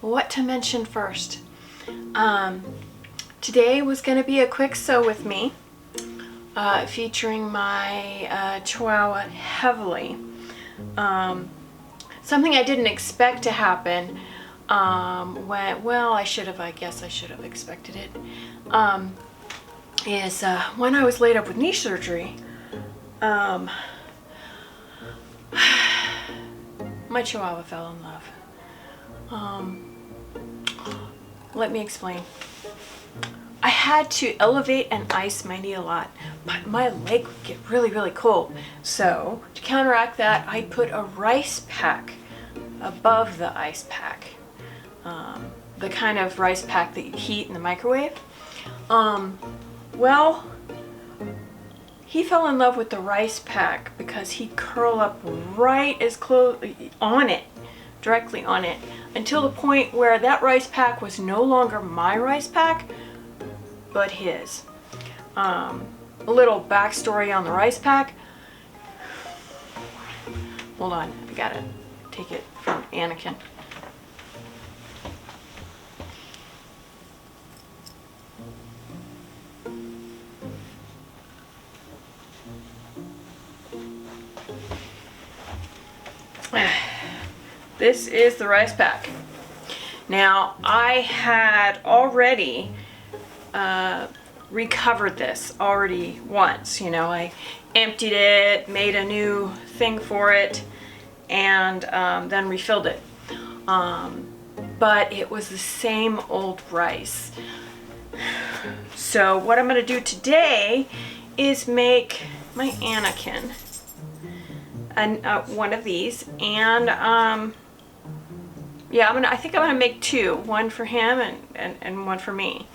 what to mention first. Today was going to be a quick sew with me, featuring my Chihuahua heavily. Something I didn't expect to happen I guess I should have expected it, is when I was laid up with knee surgery, my Chihuahua fell in love. Let me explain. I had to elevate and ice my knee a lot, but my leg would get really, really cold. So to counteract that, I put a rice pack above the ice pack. The kind of rice pack that you heat in the microwave. Well, he fell in love with the rice pack because he'd curl up right as close on it, directly on it, until the point where that rice pack was no longer my rice pack, but his. A little backstory on the rice pack. Hold on, I gotta take it from Anakin. This is the rice pack. Now, I had already recovered this already once. You know, I emptied it, made a new thing for it, and then refilled it. But it was the same old rice. So what I'm going to do today is make my Anakin one of these, and yeah, I think I'm gonna make two, one for him and one for me.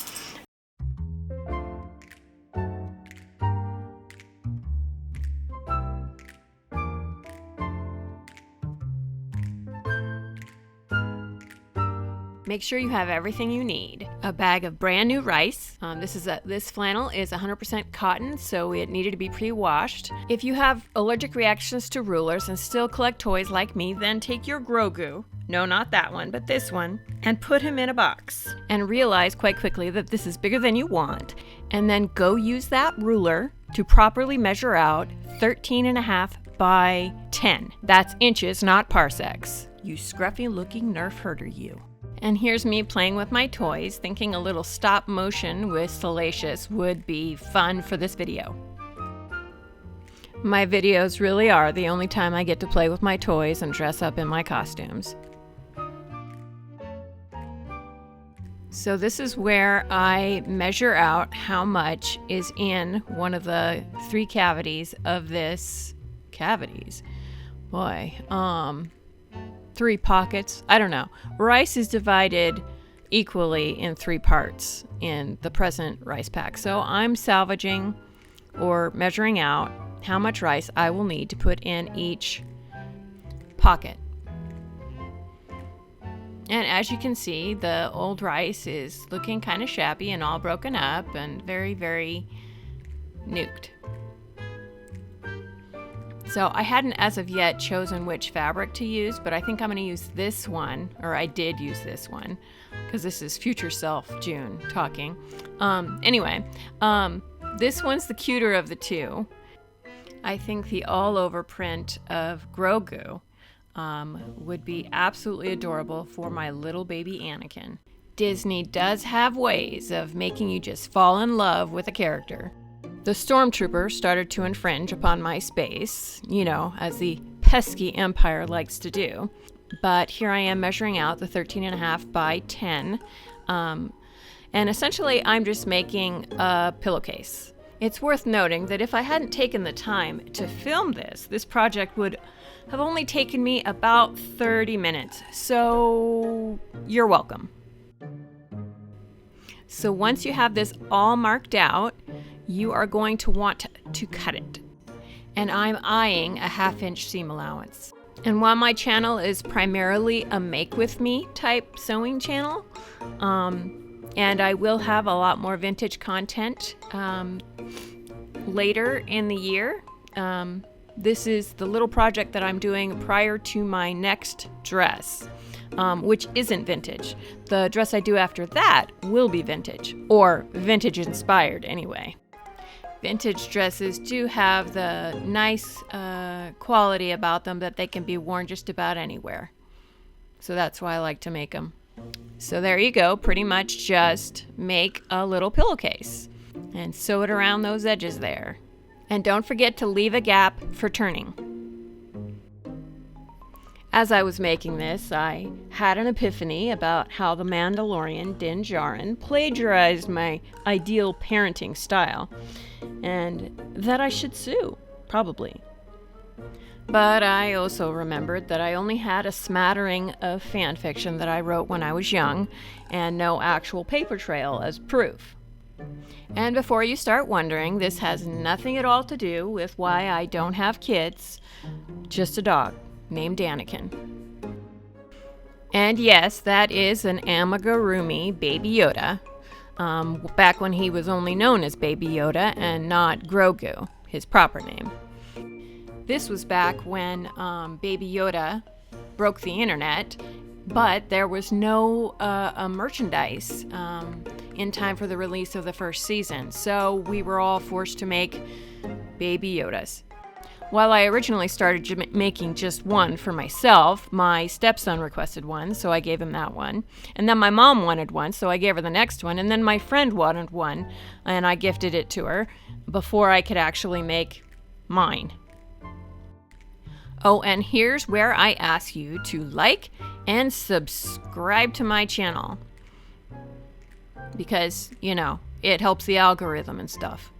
Make sure you have everything you need. A bag of brand new rice. This flannel is 100% cotton, so it needed to be pre-washed. If you have allergic reactions to rulers and still collect toys like me, then take your Grogu, no, not that one, but this one, and put him in a box. And realize quite quickly that this is bigger than you want. And then go use that ruler to properly measure out 13.5 by 10. That's inches, not parsecs. You scruffy looking Nerf herder, you. And here's me playing with my toys, thinking a little stop motion with Salacious would be fun for this video. My videos really are the only time I get to play with my toys and dress up in my costumes. So this is where I measure out how much is in one of the 3 cavities of this Boy, 3 pockets. I don't know. Rice is divided equally in 3 parts in the present rice pack. So I'm salvaging or measuring out how much rice I will need to put in each pocket. And as you can see, the old rice is looking kind of shabby and all broken up and very, very nuked. So I hadn't as of yet chosen which fabric to use, but I think I'm going to use this one, or I did use this one, because this is future self June talking. This one's the cuter of the two. I think the all-over print of Grogu would be absolutely adorable for my little baby Anakin. Disney does have ways of making you just fall in love with a character. The stormtrooper started to infringe upon my space, you know, as the pesky Empire likes to do. But here I am measuring out the 13.5 by 10. And essentially I'm just making a pillowcase. It's worth noting that if I hadn't taken the time to film this project would have only taken me about 30 minutes. So you're welcome. So once you have this all marked out, you are going to want to cut it. And I'm eyeing a 1/2 inch seam allowance. And while my channel is primarily a make with me type sewing channel, and I will have a lot more vintage content later in the year, this is the little project that I'm doing prior to my next dress. which isn't vintage. The dress I do after that will be vintage, or vintage inspired anyway. Vintage dresses do have the nice quality about them that they can be worn just about anywhere. So that's why I like to make them. So there you go, pretty much just make a little pillowcase and sew it around those edges there. And don't forget to leave a gap for turning. As I was making this, I had an epiphany about how the Mandalorian Din Djarin plagiarized my ideal parenting style, and that I should sue, probably. But I also remembered that I only had a smattering of fan fiction that I wrote when I was young, and no actual paper trail as proof. And before you start wondering, this has nothing at all to do with why I don't have kids, just a dog named Anakin. And yes, that is an amigurumi Baby Yoda, back when he was only known as Baby Yoda and not Grogu, his proper name. This was back when Baby Yoda broke the internet, but there was no merchandise in time for the release of the first season, so we were all forced to make Baby Yodas. While I originally started making just one for myself, my stepson requested one, so I gave him that one. And then my mom wanted one, so I gave her the next one. And then my friend wanted one, and I gifted it to her before I could actually make mine. Oh, and here's where I ask you to like and subscribe to my channel. Because, it helps the algorithm and stuff.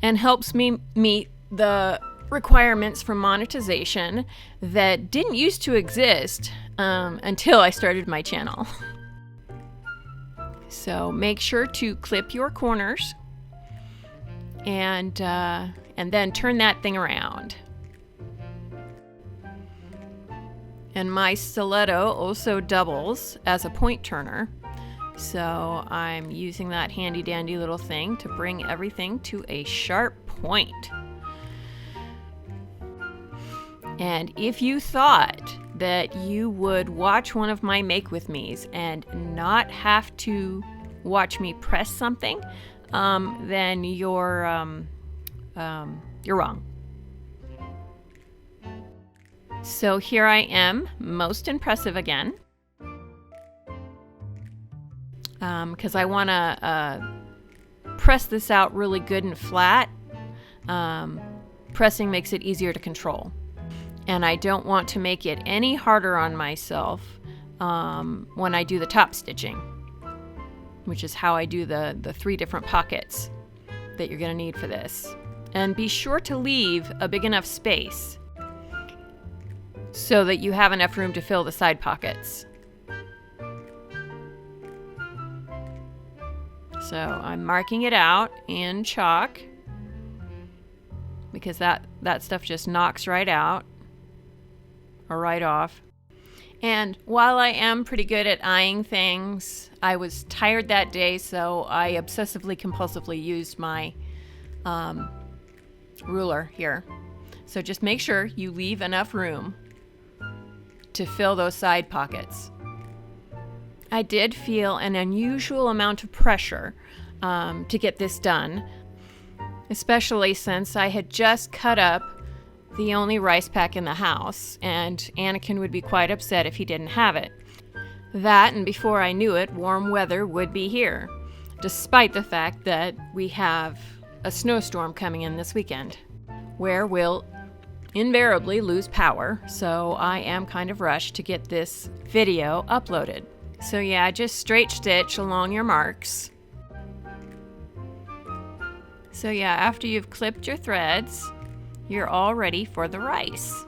And helps me meet the requirements for monetization that didn't used to exist until I started my channel. So make sure to clip your corners and then turn that thing around. And my stiletto also doubles as a point turner. So I'm using that handy dandy little thing to bring everything to a sharp point. And if you thought that you would watch one of my Make With Me's and not have to watch me press something, then you're wrong. So here I am, most impressive again, because I want to press this out really good and flat. Pressing makes it easier to control. And I don't want to make it any harder on myself when I do the top stitching, which is how I do the 3 different pockets that you're going to need for this. And be sure to leave a big enough space so that you have enough room to fill the side pockets. So I'm marking it out in chalk because that stuff just knocks right out or right off. And while I am pretty good at eyeing things, I was tired that day, so I obsessively compulsively used my ruler here. So just make sure you leave enough room to fill those side pockets. I did feel an unusual amount of pressure to get this done, especially since I had just cut up the only rice pack in the house, and Anakin would be quite upset if he didn't have it. That, and before I knew it, warm weather would be here, despite the fact that we have a snowstorm coming in this weekend, where we'll invariably lose power, so I am kind of rushed to get this video uploaded. So yeah, just straight stitch along your marks. So yeah, after you've clipped your threads, you're all ready for the rice.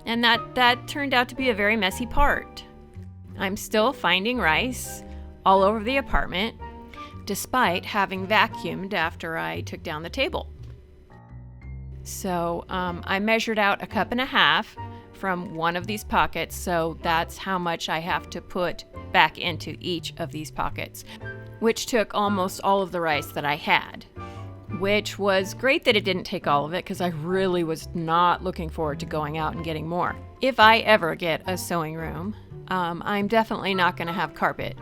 And that turned out to be a very messy part. I'm still finding rice all over the apartment, despite having vacuumed after I took down the table. So I measured out 1.5 cups from one of these pockets, so that's how much I have to put back into each of these pockets, which took almost all of the rice that I had. which was great that it didn't take all of it because I really was not looking forward to going out and getting more. If I ever get a sewing room, I'm definitely not going to have carpet.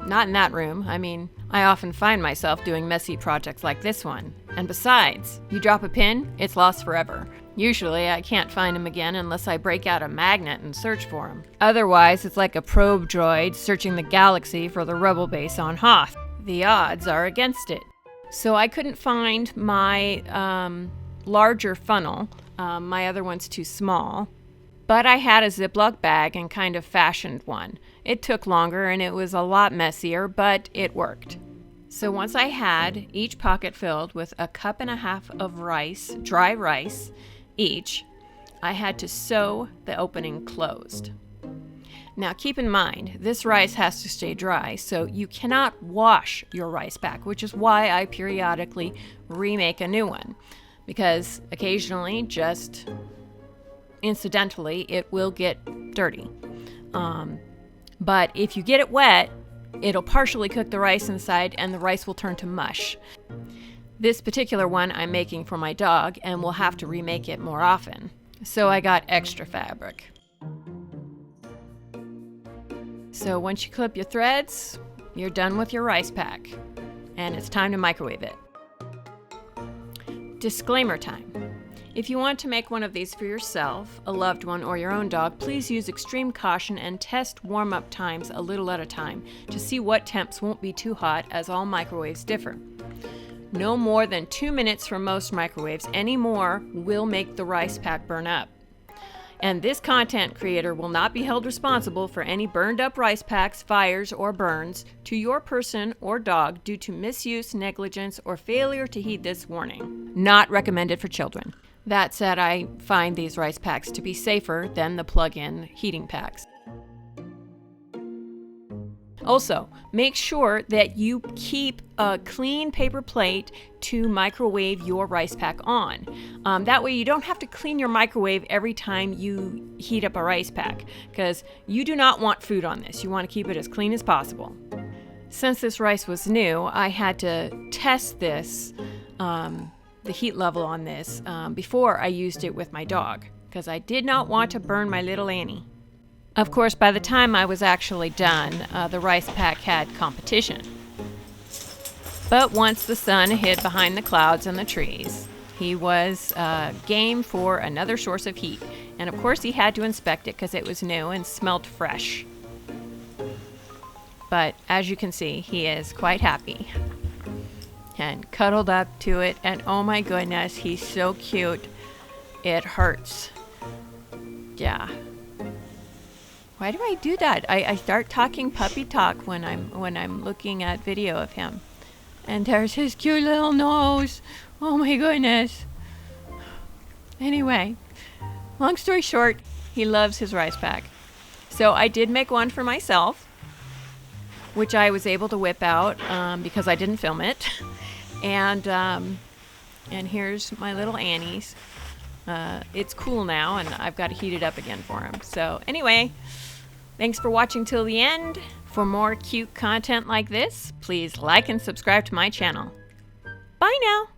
Not in that room. I mean, I often find myself doing messy projects like this one. And besides, you drop a pin, it's lost forever. Usually I can't find them again unless I break out a magnet and search for them. Otherwise, it's like a probe droid searching the galaxy for the rebel base on Hoth. The odds are against it. So I couldn't find my larger funnel. My other one's too small. But I had a Ziploc bag and kind of fashioned one. It took longer and it was a lot messier, but it worked. So once I had each pocket filled with a cup and a half of rice, dry rice, each, I had to sew the opening closed. Now keep in mind, this rice has to stay dry, so you cannot wash your rice pack, which is why I periodically remake a new one, because occasionally, just incidentally, it will get dirty. But if you get it wet, it'll partially cook the rice inside and the rice will turn to mush. This particular one I'm making for my dog and will have to remake it more often. So I got extra fabric. So once you clip your threads, you're done with your rice pack. And it's time to microwave it. Disclaimer time. If you want to make one of these for yourself, a loved one, or your own dog, please use extreme caution and test warm-up times a little at a time to see what temps won't be too hot, as all microwaves differ. No more than 2 minutes for most microwaves. Any more will make the rice pack burn up. And this content creator will not be held responsible for any burned up rice packs, fires, or burns to your person or dog due to misuse, negligence, or failure to heed this warning. Not recommended for children. That said, I find these rice packs to be safer than the plug-in heating packs. Also, make sure that you keep a clean paper plate to microwave your rice pack on. That way you don't have to clean your microwave every time you heat up a rice pack, because you do not want food on this. You want to keep it as clean as possible. Since this rice was new, I had to test this, the heat level on this, before I used it with my dog, because I did not want to burn my little Annie. Of course, by the time I was actually done, the rice pack had competition. But once the sun hid behind the clouds and the trees, he was game for another source of heat. And of course, he had to inspect it because it was new and smelled fresh. But as you can see, he is quite happy and cuddled up to it. And oh my goodness, he's so cute. It hurts. Yeah. Why do I do that? I start talking puppy talk when I'm looking at video of him. And there's his cute little nose. Oh my goodness. Anyway, long story short, he loves his rice pack. So I did make one for myself, which I was able to whip out because I didn't film it. And here's my little Annie's. It's cool now, and I've got to heat it up again for him. So anyway, thanks for watching till the end. For more cute content like this, please like and subscribe to my channel. Bye now.